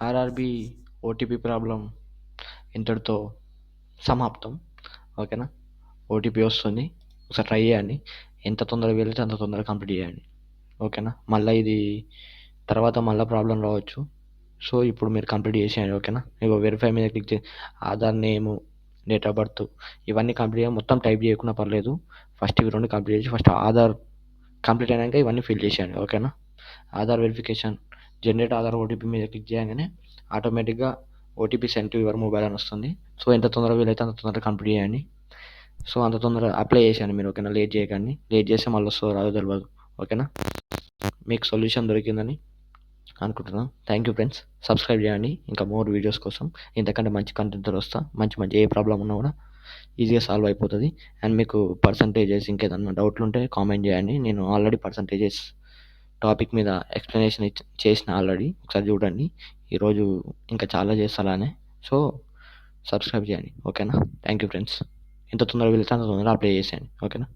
RRB OTP problem ఇంతటితో సమాప్తం. ఓకేనా? ఓటీపీ వస్తుంది, ఒకసారి ట్రై చేయండి. ఎంత తొందరగా వీలైతే అంత తొందరగా కంప్లీట్ చేయండి. ఓకేనా? మళ్ళీ ఇది తర్వాత మళ్ళీ ప్రాబ్లం రావచ్చు. సో ఇప్పుడు మీరు కంప్లీట్ చేసేయండి. ఓకేనా? ఇగో వెరిఫై మీద క్లిక్ చేసి ఆధార్ నేము, డేట్ ఆఫ్ బర్త్ ఇవన్నీ కంప్లీట్ చేయాలి. మొత్తం టైప్ చేయకుండా పర్లేదు. ఫస్ట్ ఇవి రెండు కంప్లీట్ చేసి ఫస్ట్ ఆధార్ కంప్లీట్ అయినాక ఇవన్నీ ఫిల్ చేసేయండి. ఓకేనా? Aadhaar verification, generate Aadhaar OTP మీద క్లిక్ చేయగానే ఆటోమేటిక్గా OTP send to your mobile అని వస్తుంది. సో ఎంత తొందరగా వీలైతే అంత తొందరగా కంప్లీట్ చేయండి. సో అంత తొందరగా అప్లై చేసేయండి మీరు. ఓకేనా? లేట్ చేయకండి. లేట్ చేస్తే మళ్ళీ వస్తుందో రాదో తెలియదు. ఓకేనా? మీకు సొల్యూషన్ దొరికిందని అనుకుంటున్నాను. Thank you friends. సబ్స్క్రైబ్ చేయండి ఇంకా మోర్ వీడియోస్ కోసం. ఇంతకంటే మంచి కంటెంట్తో వస్తా. మంచి మంచి ఏ ప్రాబ్లం ఉన్నా కూడా ఈజీగా సాల్వ్ అయిపోతుంది. అండ్ మీకు పర్సంటేజెస్ ఇంకేదన్నా డౌట్లు ఉంటే కామెంట్ చేయండి. నేను ఆల్రెడీ పర్సంటేజెస్ టాపిక్ మీద ఎక్స్ప్లెనేషన్ చేసిన ఆల్రెడీ, ఒకసారి చూడండి. ఈరోజు ఇంకా చాలా చేస్తా అలానే. సో సబ్స్క్రైబ్ చేయండి. ఓకేనా? Thank you friends. ఎంత తొందరగా వెళ్తే అంత తొందరగా అప్లై చేసేయండి. ఓకేనా?